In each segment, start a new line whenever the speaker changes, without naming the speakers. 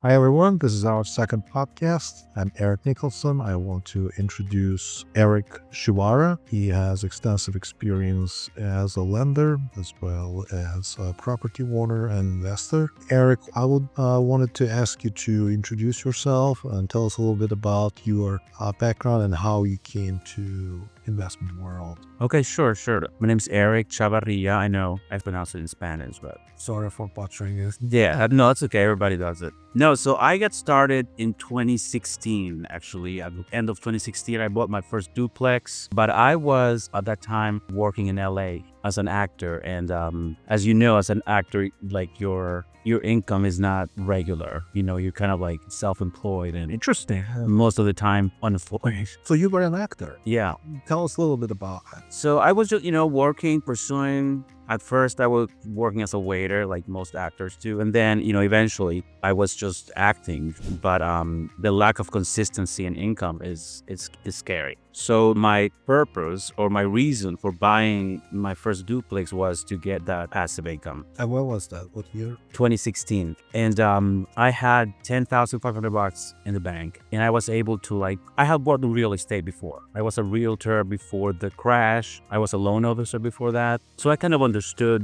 Hi everyone, this is our second podcast. I'm Eric Nicholson. I want to introduce Erick Chevarria. He has extensive experience as a lender as well as a property owner and investor. Erick, I wanted to ask you to introduce yourself and tell us a little bit about your background and how you came to investment world.
Okay, sure. My name's Erick Chevarria. I know I pronounced it in Spanish, but
Sorry for butchering it.
yeah, no, it's okay. Everybody does it. No, so I got started in 2016, actually. At the end of 2016, I bought my first duplex, but I was at that time working in LA as an actor. And as you know, as an actor, like your income is not regular. You know, you're kind of like self-employed and
Interesting.
most of the time unemployed.
So you were an actor.
Yeah.
Tell us a little bit about it.
So I was just, working, pursuing. At first, I was working as a waiter, like most actors do. And then, eventually I was just acting. But the lack of consistency in income is scary. So my purpose or my reason for buying my first duplex was to get that passive income.
And when was that? What year?
2016. And I had $10,500 in the bank. And I was able to I had bought the real estate before. I was a realtor before the crash. I was a loan officer before that. So I kind of understood,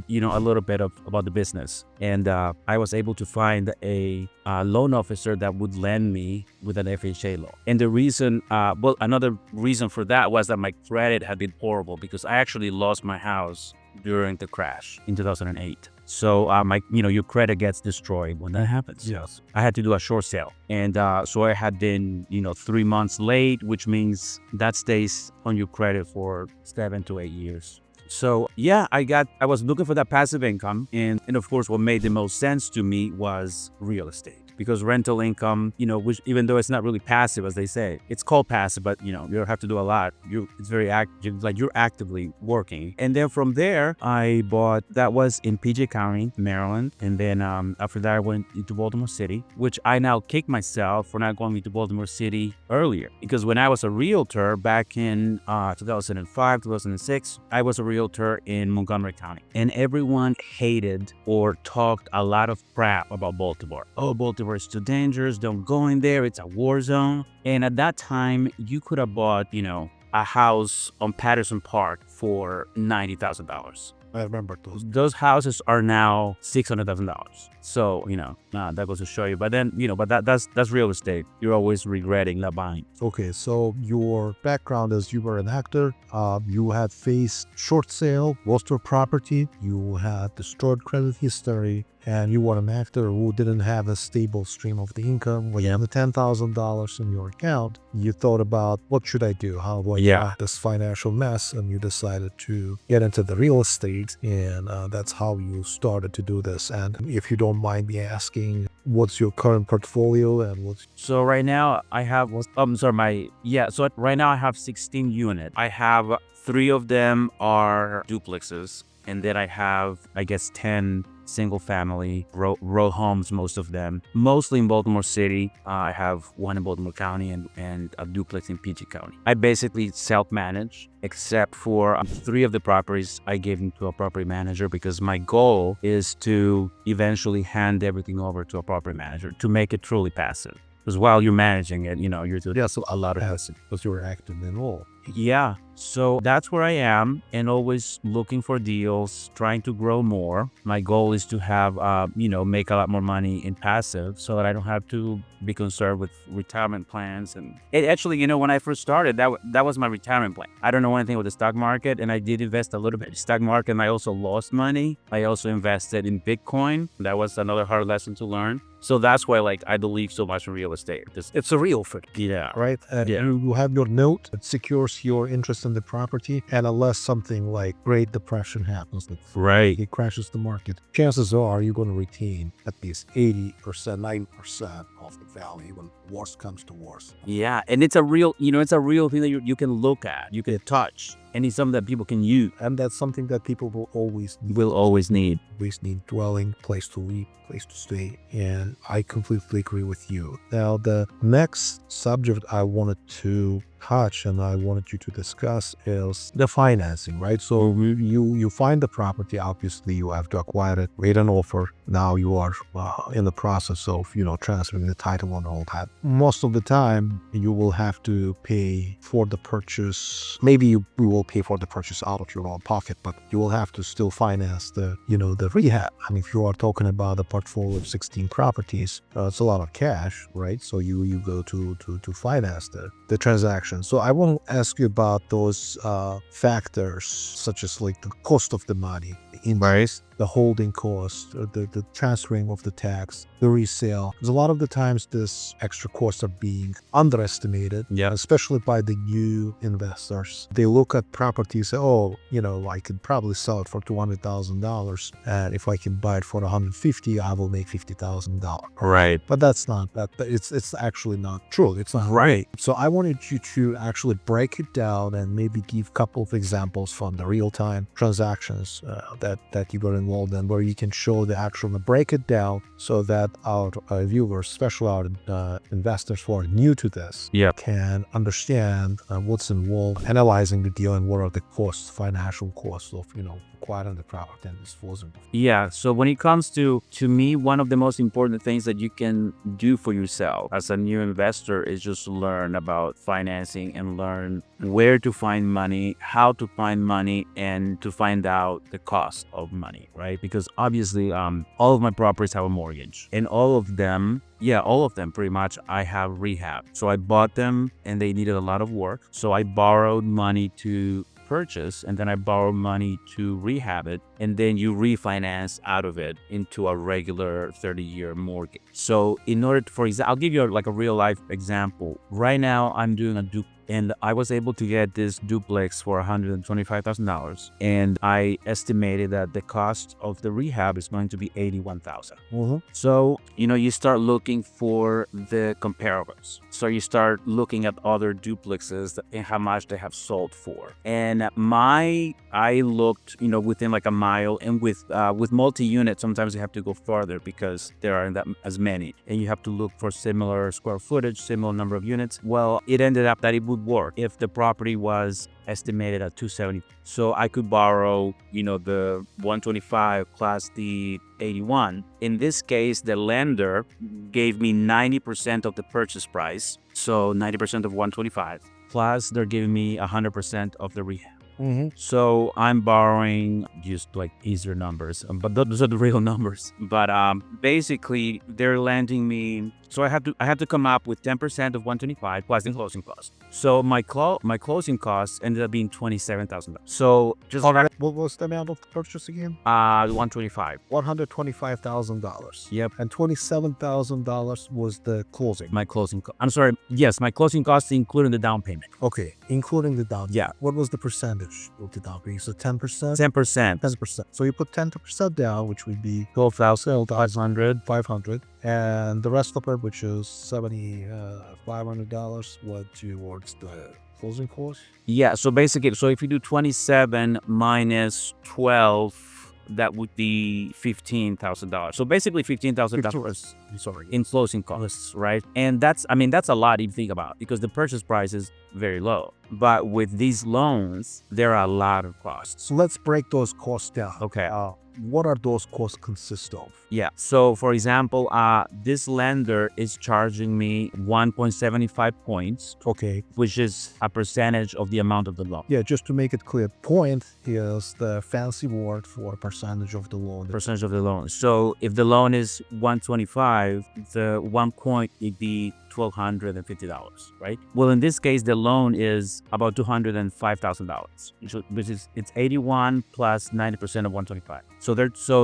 a little bit about the business. And I was able to find a loan officer that would lend me with an FHA loan. And the reason, another reason for that was that my credit had been horrible because I actually lost my house during the crash in 2008. So your credit gets destroyed when that happens.
Yes.
I had to do a short sale. And so I had been, 3 months late, which means that stays on your credit for 7 to 8 years. So yeah, I was looking for that passive income. And of course, what made the most sense to me was real estate. Because rental income, which even though it's not really passive, as they say, it's called passive, but you don't have to do a lot. It's very active, like you're actively working. And then from there, I bought, that was in PG County, Maryland. And then after that, I went into Baltimore City, which I now kick myself for not going into Baltimore City earlier. Because when I was a realtor back in 2005, 2006, I was a realtor in Montgomery County. And everyone hated or talked a lot of crap about Baltimore. Oh, Baltimore is too dangerous. Don't go in there. It's a war zone. And at that time, you could have bought, a house on Patterson Park for $90,000.
I remember those.
Those houses are now $600,000. So, that goes to show you. But then, but that's real estate. You're always regretting not buying.
Okay, so your background is you were an actor. You had faced short sale, lost your property. You had destroyed credit history. And you were an actor who didn't have a stable stream of the income. When you have the $10,000 in your account, you thought about, what should I do? How do I get this financial mess? And you decided to get into the real estate. And that's how you started to do this. And if you don't mind me asking, what's your current portfolio and what's...
So right now I have, so right now I have 16 units. I have 3 of them are duplexes. And then I have, 10 single family row homes, most of them, mostly in Baltimore City. I have 1 in Baltimore County and a duplex in PG County. I basically self-manage, except for 3 of the properties I gave them to a property manager because my goal is to eventually hand everything over to a property manager to make it truly passive. Because while you're managing it, you're doing
so a lot of passive because you were active in all.
Yeah. So that's where I am and always looking for deals, trying to grow more. My goal is to have, make a lot more money in passive so that I don't have to be concerned with retirement plans. And it actually, when I first started, that was my retirement plan. I don't know anything with the stock market, and I did invest a little bit in the stock market, and I also lost money. I also invested in Bitcoin. That was another hard lesson to learn. So that's why, I believe so much in real estate.
It's a real fit.
Yeah.
Right? And you have your note that secures your interest in the property. And unless something like Great Depression happens,
right,
it crashes the market, chances are you're going to retain at least 80%, 90% of the value when worst comes to worst.
Yeah. And it's a real, it's a real thing that you can look at, you can touch. And it's something that people can use.
And that's something that people will always need.
Always need
Dwelling, place to live, place to stay. And I completely agree with you. Now, the next subject I wanted to touch and I wanted you to discuss is the financing, right? So you find the property, obviously you have to acquire it, wait an offer. Now you are in the process of, transferring the title and all that. Most of the time you will have to pay for the purchase. Maybe you will pay for the purchase out of your own pocket, but you will have to still finance the rehab. I mean, if you are talking about a portfolio of 16 properties, it's a lot of cash, right? So you go to finance the transaction. So I want to ask you about those factors, such as like the cost of the money, the interest, the holding cost, the transferring of the tax, the resale. Because a lot of the times this extra costs are being underestimated, especially by the new investors. They look at properties, say, oh, I could probably sell it for $200,000, and if I can buy it for $150,000, I will make $50,000.
Right.
But that's not that. It's actually not true. It's not right. So I wanted you to actually break it down and maybe give a couple of examples from the real-time transactions that you got involved in, where you can show the actual, break it down so that our viewers, especially our investors who are new to this, can understand what's involved, analyzing the deal, and what are the costs, financial costs of acquiring the property and disposing.
Yeah. So when it comes to me, one of the most important things that you can do for yourself as a new investor is just learn about financing and learn where to find money, how to find money, and to find out the cost of money, right? Because obviously, all of my properties have a mortgage, and all of them pretty much, I have rehab. So I bought them and they needed a lot of work. So I borrowed money to purchase, and then I borrowed money to rehab it, and then you refinance out of it into a regular 30-year mortgage. So in order to, for example, I'll give you like a real life example. Right now I'm doing a duplex, and I was able to get this duplex for $125,000, and I estimated that the cost of the rehab is going to be $81,000. So you start looking for the comparables. So you start looking at other duplexes and how much they have sold for. And I looked within like a mile, and with multi-unit, sometimes you have to go farther because there aren't that as many, and you have to look for similar square footage, similar number of units. Well, it ended up that it would work if the property was estimated at $270. So I could borrow, the $125 plus the $81. In this case, the lender gave me 90% of the purchase price, so 90% of $125, plus they're giving me 100% of the rehab. So I'm borrowing just like easier numbers, but those are the real numbers. But basically, they're lending me. So I had to come up with 10% of $125 plus the closing costs. So my closing costs ended up being $27,000. So just
what was the amount of the purchase again?
$125.
$125,000.
Yep.
And $27,000 was the closing.
My closing. I'm sorry. Yes, my closing costs including the down payment.
Okay, including the down.
Yeah.
What was the percentage of the down payment? So 10%.
10%.
10%. So you put 10% down, which would be $12,500, and the rest of it, which is $7,500, went towards the closing costs.
Yeah. So basically, if you do 27 minus 12, that would be $15,000. So basically $15,000 in closing costs, right? And that's a lot if you think about it, because the purchase price is very low. But with these loans, there are a lot of costs.
So let's break those costs down.
Okay.
What are those costs consist of?
Yeah. So for example, this lender is charging me 1.75 points.
Okay.
Which is a percentage of the amount of the loan.
Yeah, just to make it clear, point is the fancy word for percentage of the loan.
Percentage of the loan. So if the loan is 125, the 1 point would be $1,250, right? Well, in this case, the loan is about $205,000, which is it's 81 plus 90% of 125. So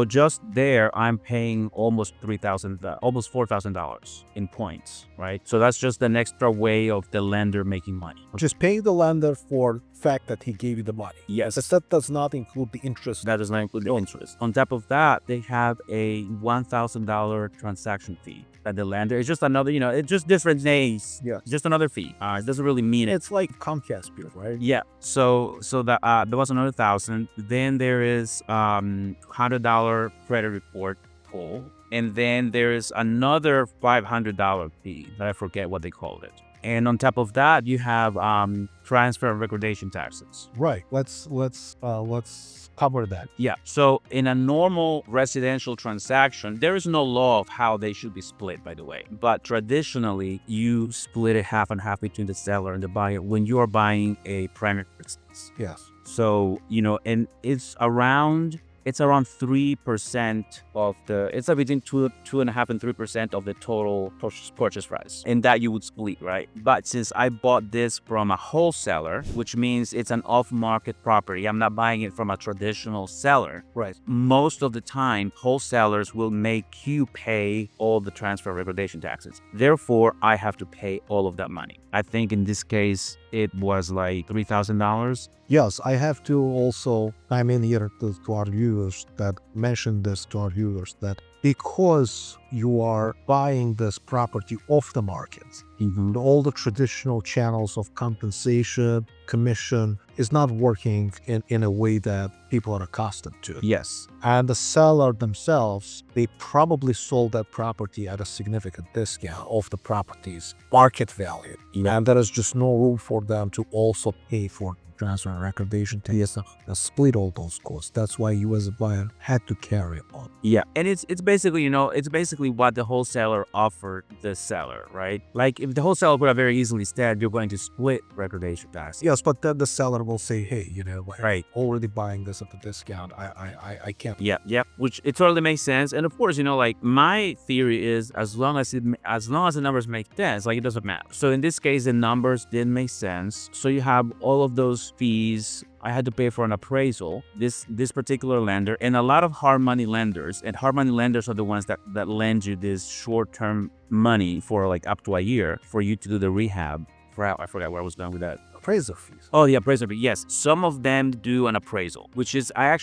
just there, I'm paying almost $4,000 in points, right? So that's just an extra way of the lender making money.
Just paying the lender for the fact that he gave you the money.
Yes.
That does not include the interest.
That does not include the interest. On top of that, they have a $1,000 transaction fee that the lender, it's just another, it's just different names.
Yeah.
Just another fee. It doesn't really mean it.
It's like Comcast bill, right?
Yeah. So that there was another $1,000. Then there is $100 credit report pull. And then there is another $500 fee that I forget what they called it. And on top of that, you have transfer and recordation taxes.
Right. Let's cover that.
Yeah. So in a normal residential transaction, there is no law of how they should be split, by the way. But traditionally, you split it half and half between the seller and the buyer when you are buying a primary residence.
Yes.
So, and it's around 3% of it's between 2.5% and 3% of the total purchase price. And that you would split, right? But since I bought this from a wholesaler, which means it's an off-market property, I'm not buying it from a traditional seller.
Right.
Most of the time, wholesalers will make you pay all the transfer recordation taxes. Therefore, I have to pay all of that money. I think in this case, it was like $3,000.
Yes, I have to also chime in here to our viewers that mention this to our viewers that because you are buying this property off the market, all the traditional channels of compensation, commission is not working in a way that people are accustomed to.
Yes.
And the seller themselves, they probably sold that property at a significant discount of the property's market value. And there is just no room for them to also pay for transfer and recordation tax and split all those costs. That's why you as a buyer had to carry on.
Yeah, and it's basically, it's basically what the wholesaler offered the seller, right? Like if the wholesaler could have very easily said, you're going to split recordation tax.
Yes, but then the seller will say, hey,
right,
already buying this at a discount. I can't.
Yeah, which it totally makes sense. And of course, like my theory is as long as the numbers make sense, like it doesn't matter. So in this case, the numbers didn't make sense. So you have all of those fees. I had to pay for an appraisal, this particular lender, and a lot of hard money lenders. And hard money lenders are the ones that lend you this short-term money for like up to a year for you to do the rehab. I forgot where I was going with that.
Appraiser fees.
Oh, the appraisal fee. Yes. Some of them do an appraisal, which is, I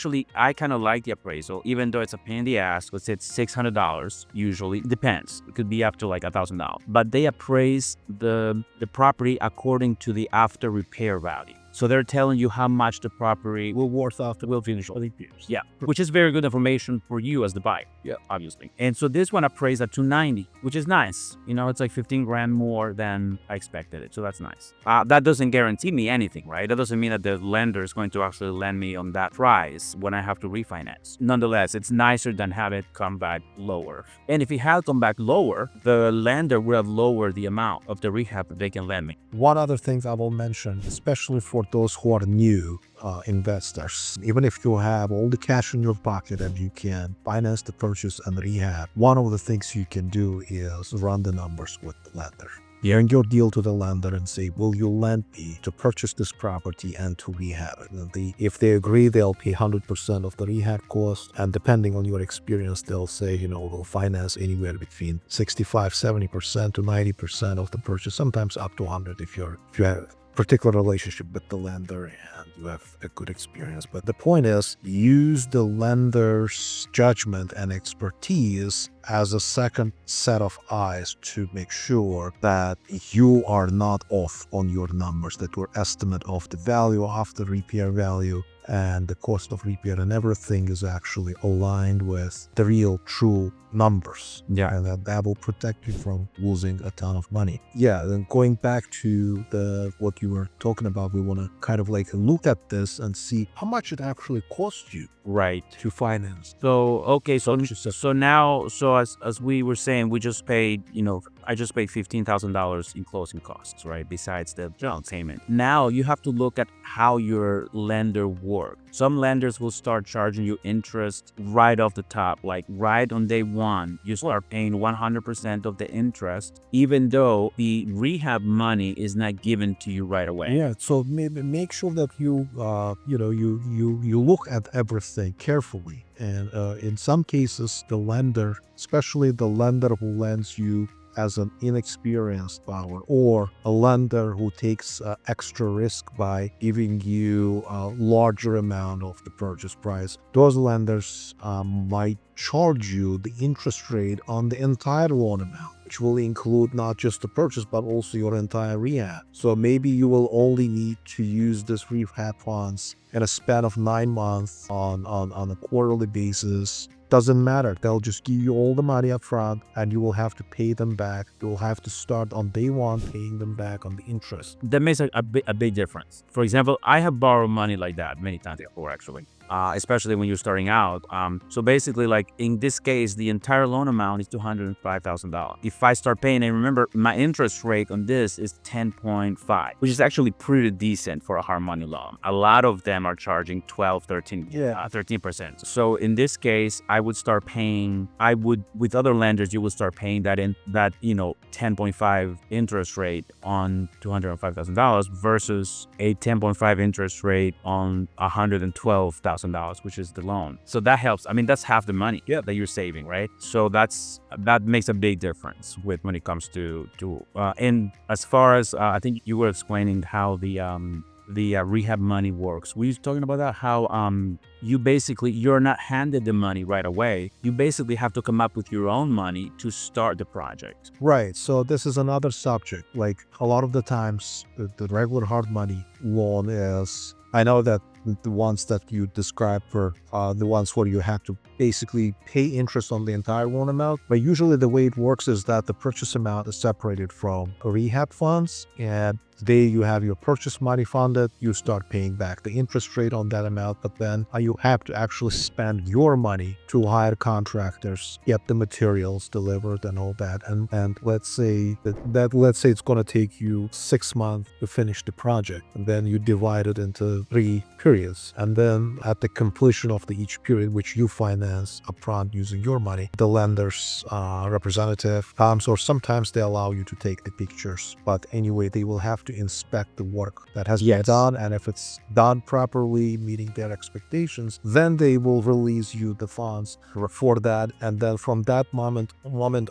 kind of like the appraisal, even though it's a pain in the ass, because it's $600 usually. Depends. It could be up to like $1,000. But they appraise the property according to the after repair value. So they're telling you how much the property will finish all the repairs. Yeah, which is very good information for you as the buyer. Yeah, obviously. And so this one appraised at $290, which is nice. It's like 15 grand more than I expected it. So that's nice. That doesn't guarantee me anything, right? That doesn't mean that the lender is going to actually lend me on that price when I have to refinance. Nonetheless, it's nicer than have it come back lower. And if it had come back lower, the lender would have lowered the amount of the rehab that they can lend me.
One other thing I will mention, especially for those who are new investors, even if you have all the cash in your pocket and you can finance the purchase and rehab, one of the things you can do is run the numbers with the lender. Bring your deal to the lender and say, will you lend me to purchase this property and to rehab it? And if they agree, they'll pay 100% of the rehab cost. And depending on your experience, they'll say, we'll finance anywhere between 65, 70% to 90% of the purchase, sometimes up to 100 if you have particular relationship with the lender and you have a good experience. But the point is, use the lender's judgment and expertise as a second set of eyes to make sure that you are not off on your numbers, that your estimate of the value of the repair value and the cost of repair and everything is actually aligned with the real true numbers.
Yeah.
And that will protect you from losing a ton of money. Yeah, then going back to what you were talking about, we want to kind of like look at this and see how much it actually costs you to finance.
So, okay, so now, as we were saying, we just paid, I just paid $15,000 in closing costs, right? Besides the down payment. Now you have to look at how your lender works. Some lenders will start charging you interest right off the top, like right on day one, you start paying 100% of the interest, even though the rehab money is not given to you right away.
Yeah, so maybe make sure that you look at everything carefully. And in some cases, the lender, especially the lender who lends you as an inexperienced buyer or a lender who takes extra risk by giving you a larger amount of the purchase price, those lenders might charge you the interest rate on the entire loan amount, which will include not just the purchase but also your entire rehab. So maybe you will only need to use this rehab funds in a span of 9 months on a quarterly basis. doesn't matter. They'll just give you all the money up front and you will have to pay them back. You will have to start on day one paying them back on the interest.
That makes a big difference. For example, I have borrowed money like that many times before, actually. Especially when you're starting out. So basically, like in this case, the entire loan amount is $205,000. If I start paying, and remember, my interest rate on this is 10.5, which is actually pretty decent for a hard money loan. A lot of them are charging 12, 13, 13%. So in this case, I would start paying, with other lenders, you would start paying that 10.5 interest rate on $205,000 versus a 10.5 interest rate on $112,000, which is the loan. So that helps. I mean, that's half the money that you're saving, right? So that makes a big difference when it comes to and as far as I think you were explaining how the rehab money works. Were you talking about that? How you're not handed the money right away. You basically have to come up with your own money to start the project.
Right. So this is another subject. Like a lot of the times, the regular hard money loan is, I know that the ones that you described were the ones where you have to basically pay interest on the entire loan amount. But usually the way it works is that the purchase amount is separated from rehab funds, and you have your purchase money funded, you start paying back the interest rate on that amount, but then you have to actually spend your money to hire contractors, get the materials delivered and all that. And let's say it's going to take you 6 months to finish the project, and then you divide it into 3 periods. And then at the completion of each period, which you finance upfront using your money, the lender's representative comes, or sometimes they allow you to take the pictures. But anyway, they will have to inspect the work that has been done, and if it's done properly, meeting their expectations, then they will release you the funds for that. And then from that moment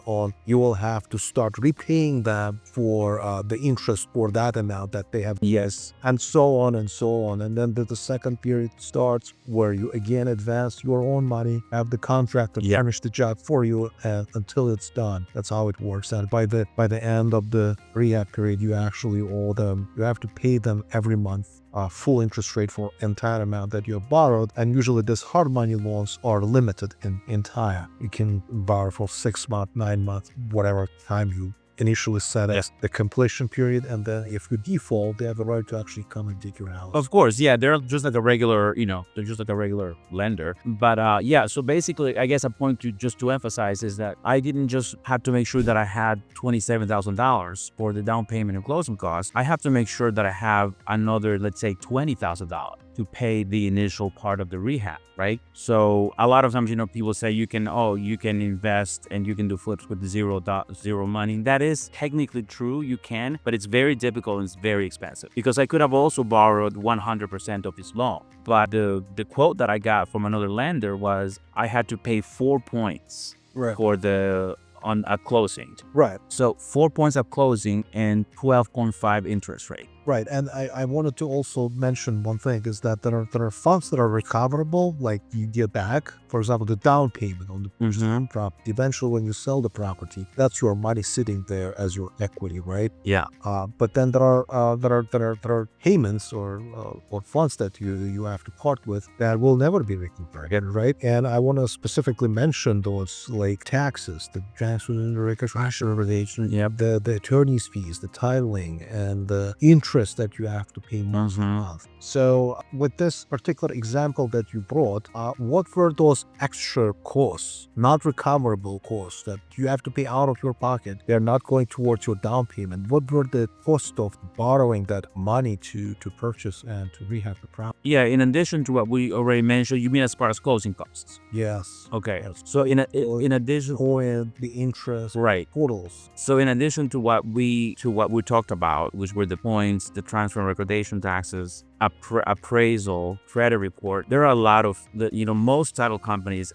on, you will have to start repaying them for the interest for that amount that they have. And so on and so on. And then the second period starts where you again advance your own money, have the contractor finish the job for you until it's done. That's how it works. And by the end of the rehab period, you actually owe them. You have to pay them every month full interest rate for entire amount that you have borrowed. And usually these hard money loans are limited in time. You can borrow for 6 months, 9 months, whatever time you initially set as the completion period, and then if you default, they have the right to actually come and dig your house.
Of course, they're just like a regular, they're just like a regular lender. But so basically, I guess a point to emphasize is that I didn't just have to make sure that I had $27,000 for the down payment and closing costs. I have to make sure that I have another, let's say, $20,000 to pay the initial part of the rehab, right? So a lot of times, people say you can invest and you can do flips with zero money. That is technically true, you can, but it's very difficult and it's very expensive, because I could have also borrowed 100% of his loan. But the quote that I got from another lender was I had to pay 4 points for on a closing.
Right.
So 4 points at closing and 12.5 interest rate.
Right. And I wanted to also mention one thing is that there are funds that are recoverable, like you get back, for example, the down payment on the property. Eventually, when you sell the property, that's your money sitting there as your equity, right?
Yeah.
But then there are payments or funds that you have to part with that will never be recovered, right? And I want to specifically mention those, like taxes, the transfer and reconstruction, the attorney's fees, the titling, and the interest that you have to pay month to month. So with this particular example that you brought, what were those extra costs, not recoverable costs, that you have to pay out of your pocket? They're not going towards your down payment. What were the cost of borrowing that money to purchase and to rehab the property?
Yeah, in addition to what we already mentioned, you mean as far as closing costs?
Yes.
Okay. Yes. So in addition,
the interest,
right,
totals.
So in addition to what we talked about, which were the points, the transfer and recordation taxes, appraisal, credit report, there are a lot of most title companies.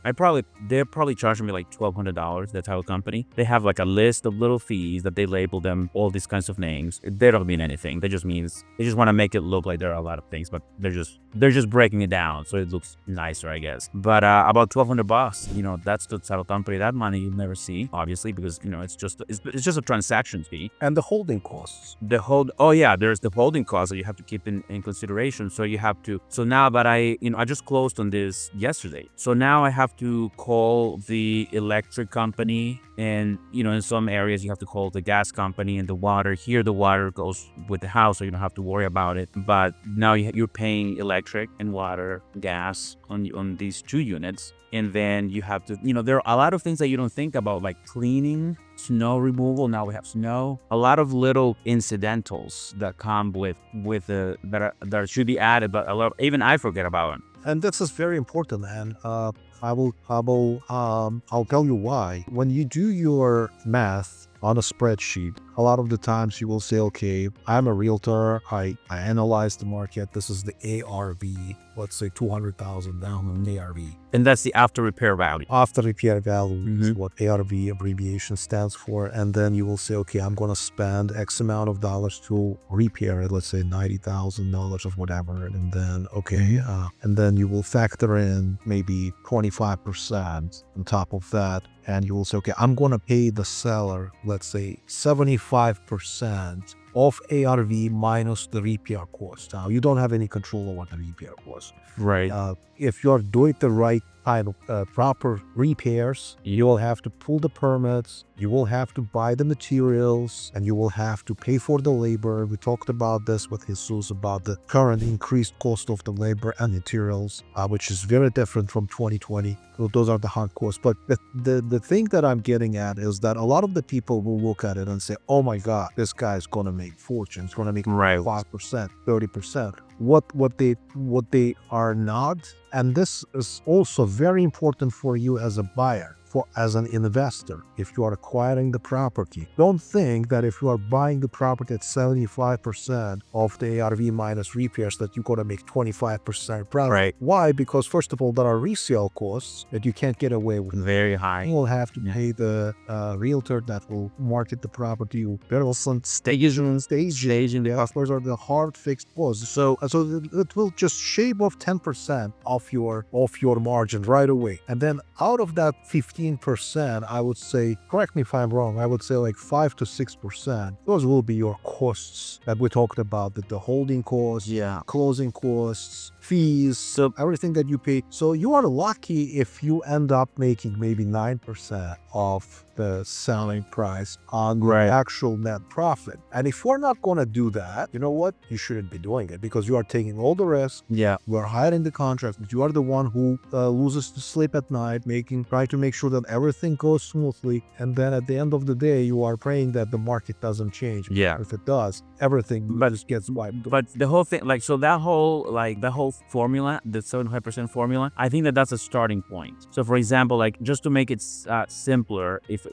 They're probably charging me like $1,200. The title company, they have like a list of little fees that they label them all these kinds of names. They don't mean anything. They just want to make it look like there are a lot of things, but they're just breaking it down so it looks nicer, I guess. But about $1,200, that's the title company. That money you never see, obviously, because it's just a transaction fee.
And the holding costs.
There's the holding costs that you have to keep in consideration. consideration. So you have to, so now, but I just closed on this yesterday. So now I have to call the electric company, and, in some areas you have to call the gas company, and the water here, the water goes with the house, so you don't have to worry about it. But now you're paying electric and water, gas on these 2 units. And then you have to, there are a lot of things that you don't think about, like cleaning, snow removal. Now we have snow. A lot of little incidentals that come with that should be added, but even I forget about it.
And this is very important, and I'll tell you why. When you do your math on a spreadsheet, a lot of the times you will say, okay, I'm a realtor. I analyze the market. This is the ARV. Let's say 200,000 down on ARV.
And that's the after repair value.
After repair value is what ARV abbreviation stands for. And then you will say, okay, I'm going to spend X amount of dollars to repair it. Let's say $90,000 or whatever. And then, and then you will factor in maybe 25% on top of that. And you will say, okay, I'm going to pay the seller, let's say 75% of ARV minus the repair cost. Now, you don't have any control over the repair cost.
Right.
If you're doing the right kind of proper repairs, you will have to pull the permits, you will have to buy the materials, and you will have to pay for the labor. We talked about this with Jesus about the current increased cost of the labor and materials, which is very different from 2020. So those are the hard costs. But the thing that I'm getting at is that a lot of the people will look at it and say, oh my God, this guy's going to make fortune. It's going to make 5%, 30%. What they are not, and this is also very important for you as a buyer, as an investor. If you are acquiring the property, don't think that if you are buying the property at 75% of the ARV minus repairs that you're going to make 25% profit.
Right.
Why? Because first of all, there are resale costs that you can't get away with.
Very high.
You will have to pay the realtor that will market the property. There will some staging. The offers are the hard fixed costs. So it will just shave off 10% of your margin right away. And then out of that 15%, I would say, correct me if I'm wrong, I would say like 5 to 6%. Those will be your costs that we talked about, the holding costs, closing costs, fees, so everything that you pay. So you are lucky if you end up making maybe 9% of the selling price on the actual net profit. And if we're not going to do that, you know what? You shouldn't be doing it because you are taking all the risk.
Yeah.
You are hiring the contract, but you are the one who loses the sleep at night, trying to make sure that everything goes smoothly. And then at the end of the day, you are praying that the market doesn't change.
Yeah.
If it does, everything just gets wiped.
But the whole thing, like, so that whole formula, the 75% formula, I think that's a starting point. So for example, like, just to make it simpler, if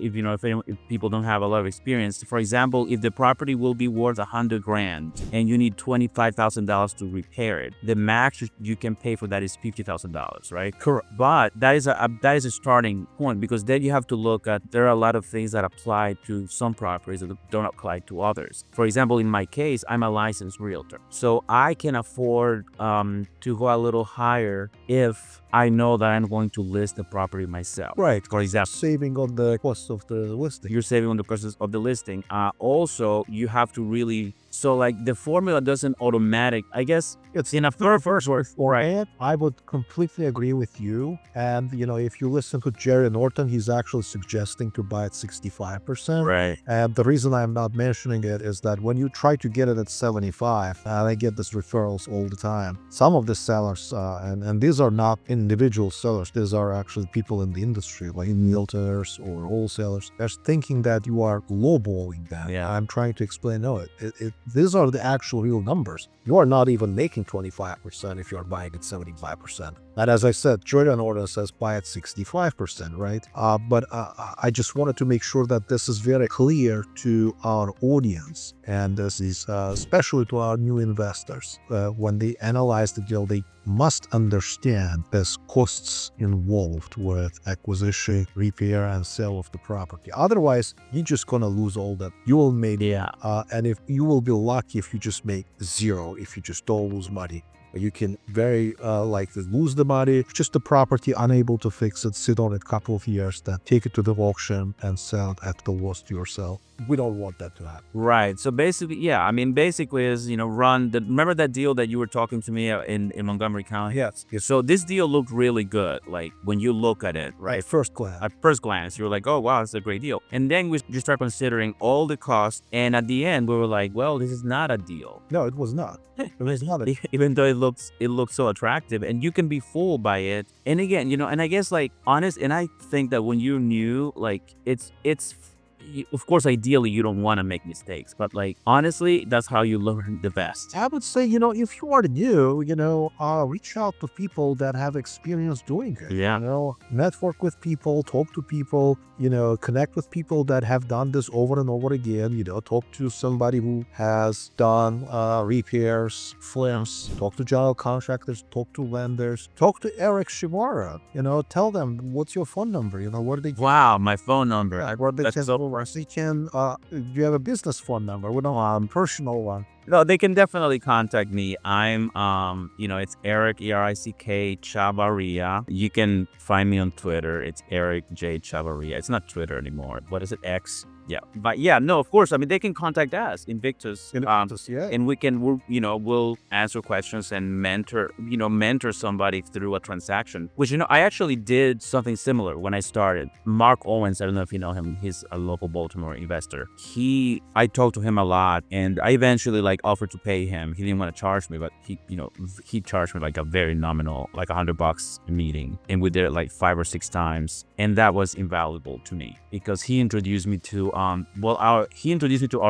people don't have a lot of experience, for example, if the property will be worth $100,000 and you need $25,000 to repair it, the max you can pay for that is $50,000, right?
Correct.
But that is a starting point, because then you have to look at, there are a lot of things that apply to some properties that don't apply to others. For example, in my case, I'm a licensed realtor, so I can afford to go a little higher if I know that I'm going to list the property myself.
Right.
For example,
saving on the cost of the listing.
You're saving on the cost of the listing. Also, you have to really, so like the formula doesn't automatic, I guess it's in a first work.
And I would completely agree with you. And, if you listen to Jerry Norton, he's actually suggesting to buy at 65%.
Right.
And the reason I'm not mentioning it is that when you try to get it at 75, I get these referrals all the time. Some of the sellers, and these are not individual sellers, these are actually people in the industry, like realtors or wholesalers. They're thinking that you are lowballing them.
Yeah.
I'm trying to explain, no, these are the actual real numbers. You are not even making 25% if you're buying at 75%. And as I said, Jordan Order says buy at 65%, right? But I just wanted to make sure that this is very clear to our audience. And this is especially to our new investors. When they analyze the deal, they must understand there's costs involved with acquisition, repair, and sale of the property. Otherwise, you're just going to lose all that. You will make, and if you will be lucky if you just make zero, if you just don't lose money. You can very likely lose the money, just the property unable to fix it, sit on it a couple of years, then take it to the auction and sell it at the loss to yourself. We don't want that to happen.
Right. So basically, yeah, I mean, basically is, remember that deal that you were talking to me in Montgomery County?
Yes.
So this deal looked really good. Like when you look at it, right?
First glance.
At first glance, you were like, oh, wow, it's a great deal. And then we just start considering all the costs. And at the end, we were like, well, this is not a deal.
No, it was not. It was not.
Even though it looks so attractive and you can be fooled by it. And again, and I guess like honest, and I think that when you're new, like it's of course, ideally, you don't want to make mistakes, but like, honestly, that's how you learn the best.
I would say, if you are new, reach out to people that have experience doing it.
Yeah.
Network with people, talk to people, connect with people that have done this over and over again. Talk to somebody who has done repairs, flips, talk to general contractors, talk to lenders, talk to Erick Chevarria. Tell them what's your phone number. What do they?
Wow, my phone number.
That's so. They can. Do you have a business phone number? We don't personal one.
No, they can definitely contact me. I'm, it's Erick, Erick Chevarria. You can find me on Twitter. It's Erick J. Chevarria. It's not Twitter anymore. What is it? X? Yeah. But yeah, no, of course. I mean, they can contact us, Invictus.
Yeah.
And we'll answer questions and mentor somebody through a transaction, which, I actually did something similar when I started. Mark Owens, I don't know if you know him. He's a local Baltimore investor. I talked to him a lot and I eventually offered to pay him. He didn't want to charge me, but he charged me like a very nominal, like $100 a meeting. And we did it like 5 or 6 times. And that was invaluable to me because he introduced me to our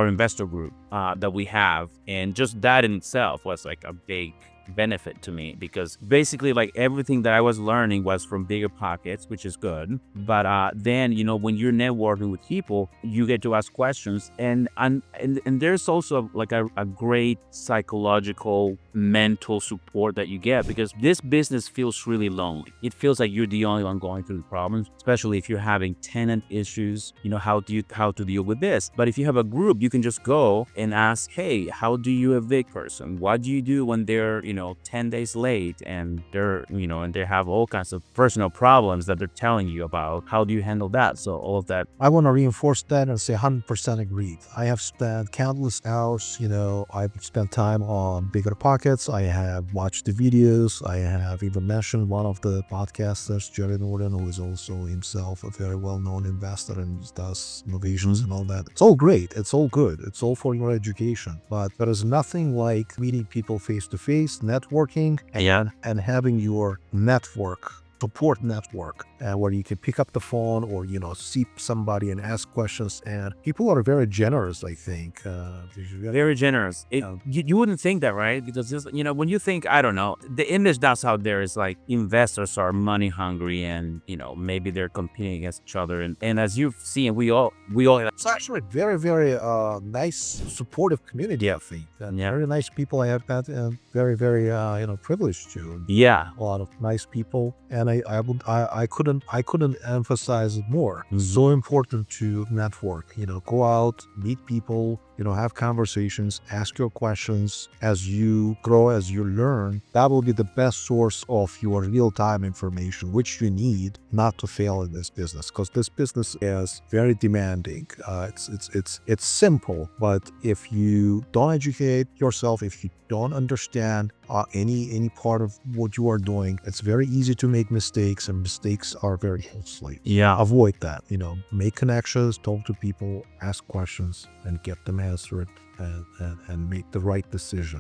investor group that we have. And just that in itself was like a big benefit to me because basically like everything that I was learning was from bigger pockets, which is good. But then when you're networking with people, you get to ask questions and there's also like a great psychological mental support that you get because this business feels really lonely. It feels like you're the only one going through the problems, especially if you're having tenant issues, how to deal with this. But if you have a group, you can just go and ask, hey, how do you evict person? What do you do when they're 10 days late and and they have all kinds of personal problems that they're telling you about? How do you handle that? So all of that.
I want to reinforce that and say 100% agreed. I have spent countless hours, I've spent time on bigger pockets. I have watched the videos. I have even mentioned one of the podcasters, Jerry Norton, who is also himself a very well-known investor and does innovations and all that. It's all great. It's all good. It's all for your education. But there is nothing like meeting people face to face, networking, and having your support network where you can pick up the phone or see somebody and ask questions. And people are very generous, I think.
Very generous. You wouldn't think that, right? Because when you think, I don't know, the image that's out there is like investors are money hungry and maybe they're competing against each other. And as you've seen, we all
it's actually a very, very nice supportive community, I think. And very nice people I have had and very, very privileged to.
Yeah,
a lot of nice people. And I couldn't emphasize it more. Mm-hmm. So important to network. Go out, meet people, have conversations, ask your questions as you grow, as you learn. That will be the best source of your real-time information, which you need not to fail in this business, because this business is very demanding. It's simple, but if you don't educate yourself, if you don't understand any part of what you are doing, it's very easy to make mistakes, and mistakes are very costly.
Yeah.
Avoid that. Make connections, talk to people, ask questions, and get them answered. And make the right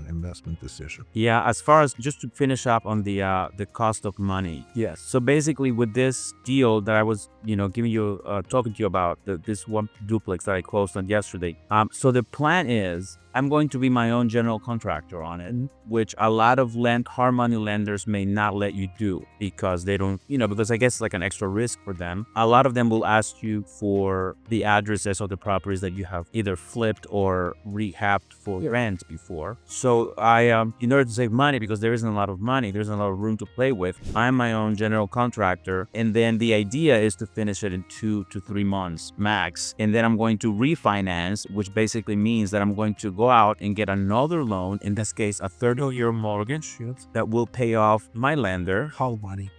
investment decision.
Yeah, as far as just to finish up on the cost of money.
Yes.
So basically, with this deal that I was talking to you about, this one duplex that I closed on yesterday. So the plan is I'm going to be my own general contractor on it, which a lot of hard money lenders may not let you do because they don't, because I guess it's like an extra risk for them. A lot of them will ask you for the addresses of the properties that you have either flipped or rehabbed for rent before. So I, in order to save money, because there isn't a lot of money, there's a lot of room to play with, I'm my own general contractor. And then the idea is to finish it in 2 to 3 months max. And then I'm going to refinance, which basically means that I'm going to go go out and get another loan, in this case, a 30-year mortgage that will pay off my lender,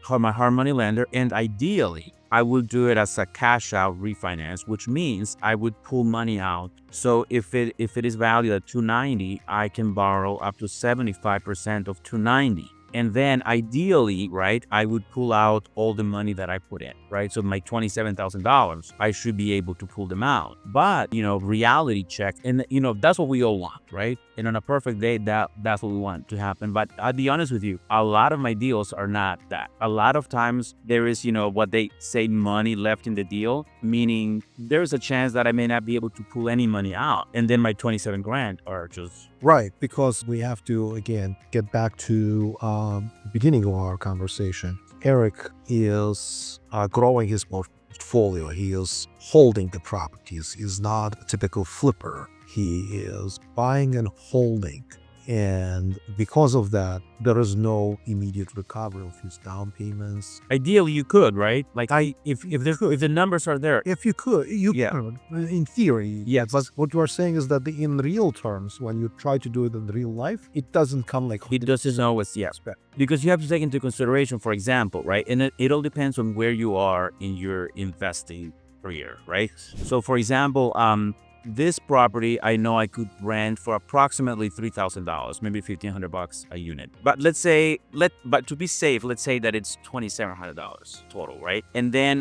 my hard money lender, and ideally, I would do it as a cash out refinance, which means I would pull money out. So if it is valued at 290, I can borrow up to 75% of 290. And then ideally, right, I would pull out all the money that I put in, right? So my $27,000, I should be able to pull them out. But, reality check, and, that's what we all want, right? And on a perfect day, that's what we want to happen. But I'll be honest with you, a lot of my deals are not that. A lot of times there is, what they say, money left in the deal, meaning there's a chance that I may not be able to pull any money out. And then my 27 grand are just...
Right, because we have to, again, get back to the beginning of our conversation. Erick is growing his portfolio. He is holding the properties. He's not a typical flipper. He is buying and holding. And because of that, there is no immediate recovery of his down payments.
Ideally, you could, right? Like, if the numbers are there,
if you could, could, in theory.
Yes.
But what you are saying is that in real terms, when you try to do it in real life, it doesn't come like
it doesn't always. Yes, because you have to take into consideration, for example, right? And it all depends on where you are in your investing career, right? So, for example, this property, I know I could rent for approximately $3,000, maybe $1,500 a unit. But but to be safe, let's say that it's $2,700 total, right? And then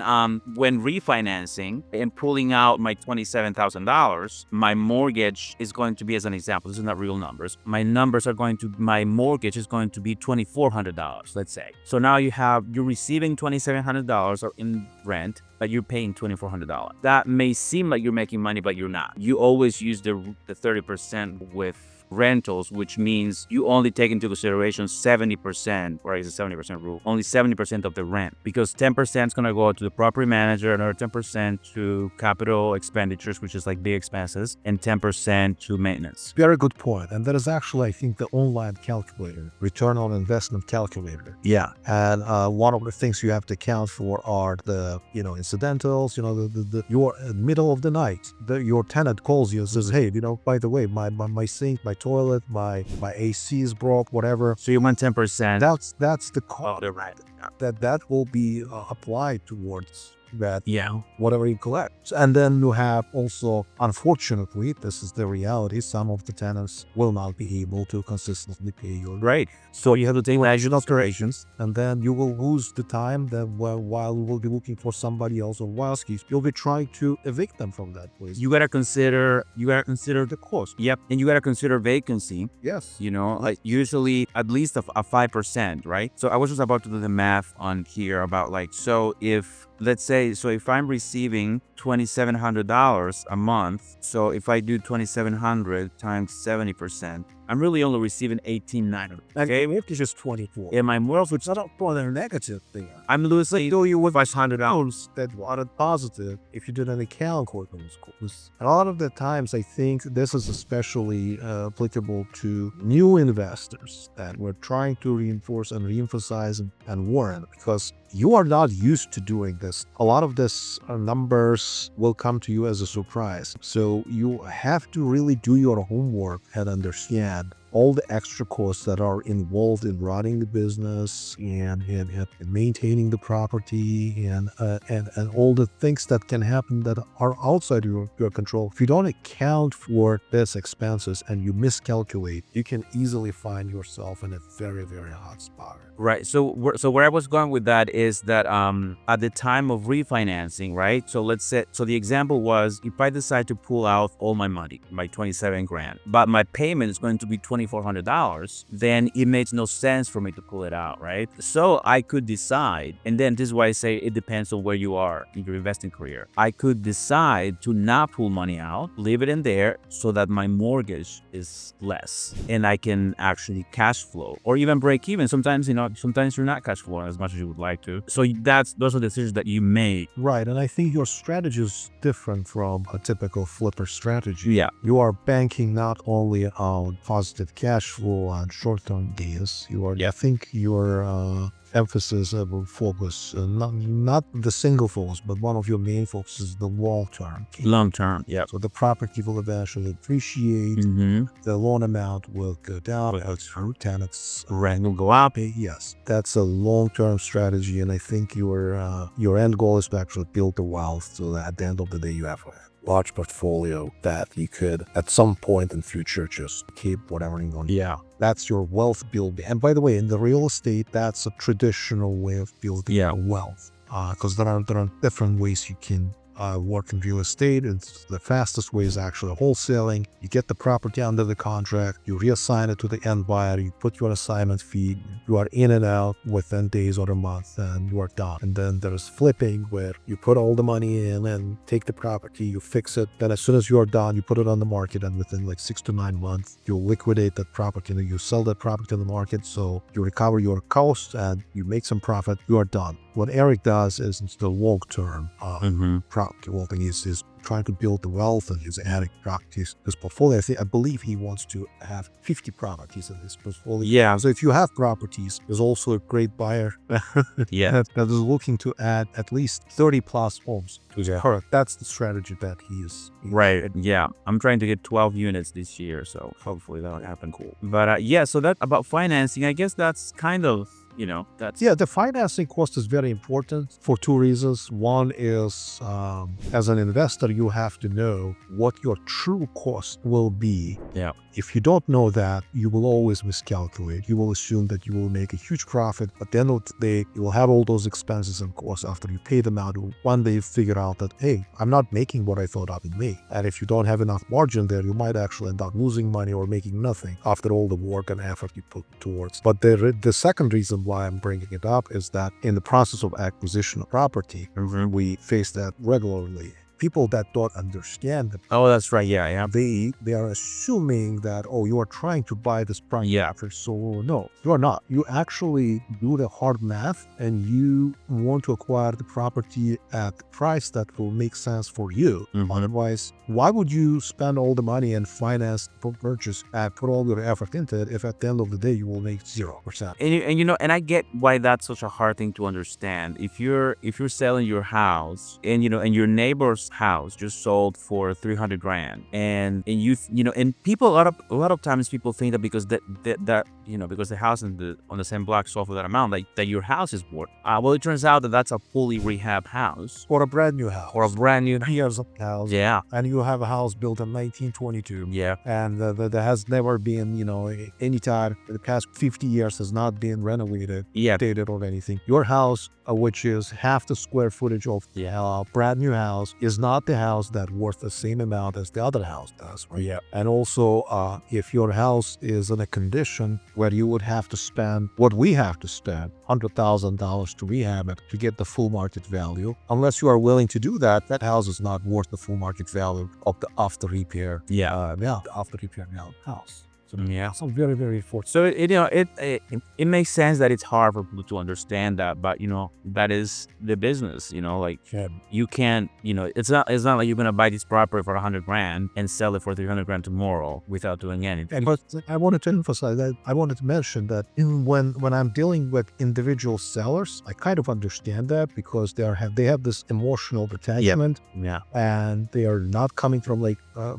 when refinancing and pulling out my $27,000, my mortgage is going to be, as an example, this is not real numbers. My mortgage is going to be $2,400, let's say. So now you're receiving $2,700 in rent, but you're paying $2,400. That may seem like you're making money, but you're not. You always use the 30% with rentals, which means you only take into consideration 70%, or is a 70% rule, only 70% of the rent, because 10% is going to go to the property manager, another 10% to capital expenditures, which is like big expenses, and 10% to maintenance.
Very good point. And that is actually, I think, the online calculator, return on investment calculator.
Yeah.
And one of the things you have to account for are the, incidentals, you're in the middle of the night, your tenant calls you and says, hey, by the way, my sink, my toilet, my AC is broke, whatever.
So you want 10%.
That's the cost.
Oh, right.
That will be applied towards that,
yeah,
whatever you collect. And then you have also, unfortunately, this is the reality, some of the tenants will not be able to consistently pay your
right. So you have to take national operations,
and then you will lose the time that while you will be looking for somebody else or Wildskis, you'll be trying to evict them from that place.
You gotta consider the cost. Yep. And you gotta consider vacancy.
Yes.
Like usually at least a 5%, right? So I was just about to do the math on here about if I'm receiving $2,700 a month, so if I do $2,700 times 70%, I'm really only receiving $1,890.
Okay, if it's just 24.
And my mortgage,
which is not a negative thing.
I'm losing.
Do you with $500 that wanted positive if you did an account for those courses. A lot of the times, I think this is especially applicable to new investors that we're trying to reinforce and reemphasize and warn, because you are not used to doing this. A lot of this numbers will come to you as a surprise. So you have to really do your homework and understand all the extra costs that are involved in running the business and maintaining the property and all the things that can happen that are outside your control. If you don't account for these expenses and you miscalculate, you can easily find yourself in a very, very hot spot.
Right. So where I was going with that is that at the time of refinancing, right? So let's say, the example was, if I decide to pull out all my money, my 27 grand, but my payment is going to be $2,400, then it makes no sense for me to pull it out, right? So I could decide, and then this is why I say it depends on where you are in your investing career. I could decide to not pull money out, leave it in there so that my mortgage is less and I can actually cash flow or even break even. Sometimes you're not cash flowing as much as you would like to. So those are decisions that you make.
Right. And I think your strategy is different from a typical flipper strategy.
Yeah.
You are banking not only on positive cash flow on short-term deals. I think you're emphasis will focus, not the single focus, but one of your main focuses is the long term.
Long term, yeah.
So the property will eventually appreciate, the loan amount will go down, tenants
Rent will go up.
Yes, that's a long-term strategy, and I think your end goal is to actually build the wealth, so that at the end of the day you have a large portfolio that you could at some point in future just keep whatever you want.
Yeah.
That's your wealth building. And by the way, in the real estate, that's a traditional way of building wealth, because there are different ways you can work in real estate. It's the fastest way is actually wholesaling. You get the property under the contract, you reassign it to the end buyer, you put your assignment fee, you are in and out within days or a month, and you are done. And then there's flipping, where you put all the money in and take the property, you fix it, then as soon as you are done, you put it on the market, and within like 6 to 9 months, you liquidate that property and you sell that property to the market, so you recover your costs and you make some profit, you are done. What Erick does is it's the long-term property holding. He's trying to build the wealth, and he's adding properties to his portfolio. I believe he wants to have 50 properties in his portfolio.
Yeah.
So if you have properties, there's also a great buyer that is looking to add at least 30 plus homes. Correct. That's the strategy that he is.
Right. Yeah. I'm trying to get 12 units this year, so hopefully that'll happen. Cool. But so that about financing, I guess that's kind of, that's...
Yeah, the financing cost is very important for two reasons. One is, as an investor, you have to know what your true cost will be.
Yeah.
If you don't know that, you will always miscalculate. You will assume that you will make a huge profit, but at the end of the day, you will have all those expenses and costs after you pay them out. One day you figure out that, hey, I'm not making what I thought I would make. And if you don't have enough margin there, you might actually end up losing money or making nothing after all the work and effort you put towards. But the second reason why I'm bringing it up is that in the process of acquisition of property, we face that regularly. People that don't understand the
that's right. Yeah.
They are assuming that, you are trying to buy this property.
Yeah.
So no, you are not. You actually do the hard math, and you want to acquire the property at the price that will make sense for you. Otherwise, why would you spend all the money and finance the purchase and put all your effort into it if at the end of the day you will make 0%?
And I get why that's such a hard thing to understand. If you're selling your house, and your neighbor's house just sold for $300,000, and and people a lot of times people think that because because the house on the same block sold for that amount, that your house is worth. Well, it turns out that that's a fully rehab house,
or a brand new house,
or a brand new
years of house.
Yeah.
And you have a house built in 1922.
Yeah.
And that has never been, any time in the past 50 years has not been renovated, dated or anything. Your house, which is half the square footage of the brand new house, is not the house that worth the same amount as the other house does. Right?
Yeah.
And also, if your house is in a condition where you would have to spend what we have to spend, $100,000 to rehab it to get the full market value, unless you are willing to do that, that house is not worth the full market value of the after repair.
The
after repair house.
So, yeah.
So very, very important.
So it makes sense that it's hard for people to understand that, but that is the business. You can't. It's not like you're gonna buy this property for $100,000 and sell it for $300,000 tomorrow without doing anything.
But I wanted to emphasize that. I wanted to mention that when I'm dealing with individual sellers, I kind of understand that, because they have this emotional attachment.
Yeah.
And they are not coming from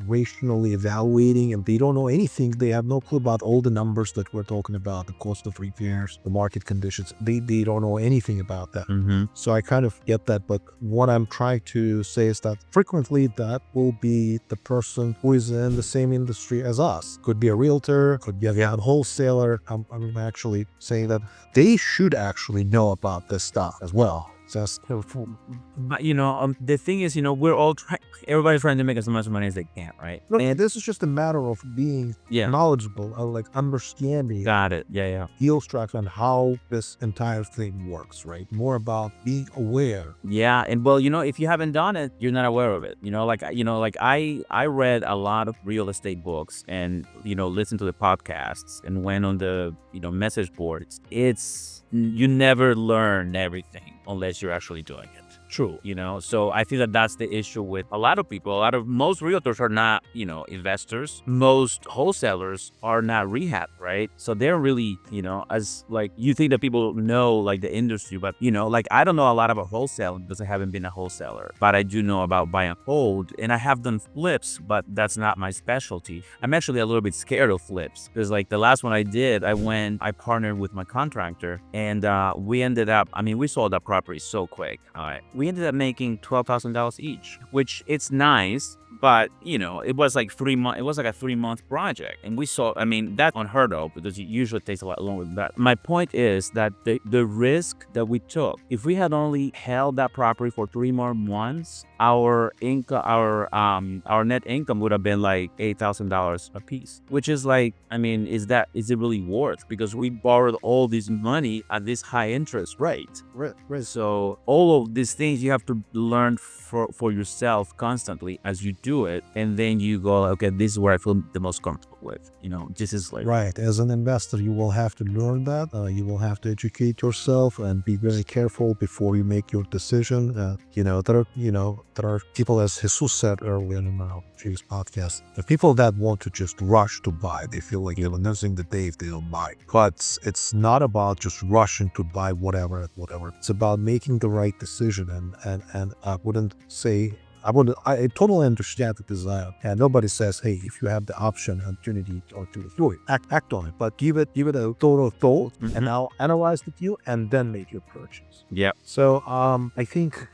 rationally evaluating, and they don't know anything. They have no clue about all the numbers that we're talking about, the cost of repairs, the market conditions. They don't know anything about that. So I kind of get that. But what I'm trying to say is that frequently that will be the person who is in the same industry as us. Could be a realtor, could be a wholesaler. I'm actually saying that they should actually know about this stuff as well.
But the thing is, we're all everybody's trying to make as much money as they can, right?
And this is just a matter of being knowledgeable, understanding.
Got it. Yeah.
Deal structure and how this entire thing works, right? More about being aware.
Yeah, and well, if you haven't done it, you're not aware of it. I read a lot of real estate books, and listened to the podcasts, and went on the message boards. You never learn everything unless you're actually doing it. true, So I think that that's the issue with a lot of people. Most realtors are not, investors. Most wholesalers are not rehab, right? So they're really, as like you think that people know like the industry, but like I don't know a lot about wholesale because I haven't been a wholesaler, but I do know about buy and hold, and I have done flips, but that's not my specialty. I'm actually a little bit scared of flips because like the last one I did, I partnered with my contractor, and we ended up, we sold that property so quick. We ended up making $12,000 each, which it's nice. But, it was like 3 months. It was like a 3-month project. And we saw, that's unheard of because it usually takes a lot longer than that. My point is that the risk that we took, if we had only held that property for 3 more months, our income, our net income would have been like $8,000 a piece, which is like, is it really worth? Because we borrowed all this money at this high interest rate.
Right.
So all of these things you have to learn for yourself constantly as you do it, and then you go, okay, this is where I feel the most comfortable with. This is like
right. As an investor, you will have to learn that. You will have to educate yourself and be very careful before you make your decision. There are people, as Jesus said earlier in our previous podcast, the people that want to just rush to buy. They feel like losing the day if they don't buy. But it's not about just rushing to buy whatever. It's about making the right decision. And I wouldn't say. I totally understand the desire, and nobody says, "Hey, if you have the option, opportunity, or to do it, act on it." But give it a total thought, and now analyze the deal, and then make your purchase.
Yeah.
So I think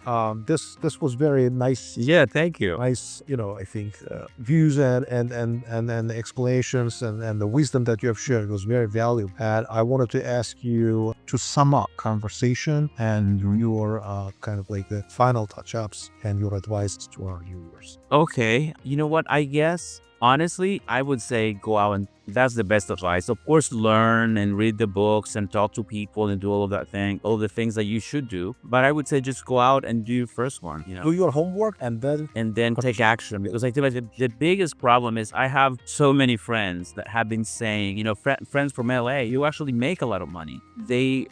this was very nice.
Yeah, thank you.
Nice, I think views and explanations and the wisdom that you have shared was very valuable. And I wanted to ask you to sum up conversation and your kind of like the final touch-ups and your advice to our viewers.
Okay, you know what? I guess honestly, I would say go out, and that's the best advice. Of course, learn and read the books and talk to people and do all of that thing, all the things that you should do. But I would say just go out and do your first one.
Do your homework and then
take action. Because I feel like the biggest problem is I have so many friends that have been saying, friends from LA, you actually make a lot of money. They're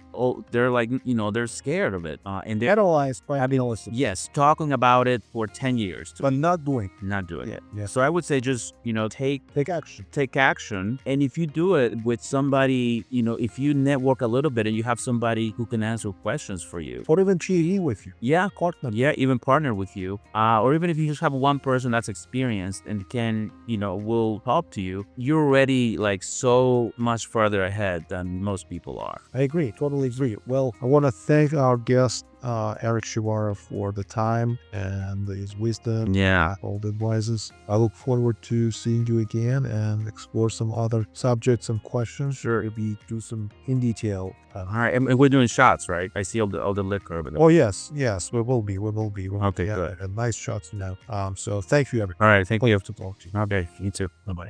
like, they're scared of it. And they're
analyzed by analysis.
Yes, talking about it for 10 years.
But not doing
it.
Yeah.
So I would say just, take action. And if you do it with somebody, if you network a little bit and you have somebody who can answer questions for you.
Or even GE with you.
Yeah, partner. Yeah, even partner with you. Or even if you just have one person that's experienced and can, will help to you, you're already like so much further ahead than most people are.
I agree. Totally agree. Well, I want to thank our guest, Erick Chevarria, for the time and his wisdom.
Yeah.
All the advices. I look forward to seeing you again and explore some other subjects and questions.
Sure.
Maybe do some in detail.
All right. And we're doing shots, right? I see all the liquor.
Oh, yes. We will be.
Okay, good.
Nice shots now. So thank you, Erick.
All right. Thank you.
You have to talk to you.
Okay. You too.
Bye-bye.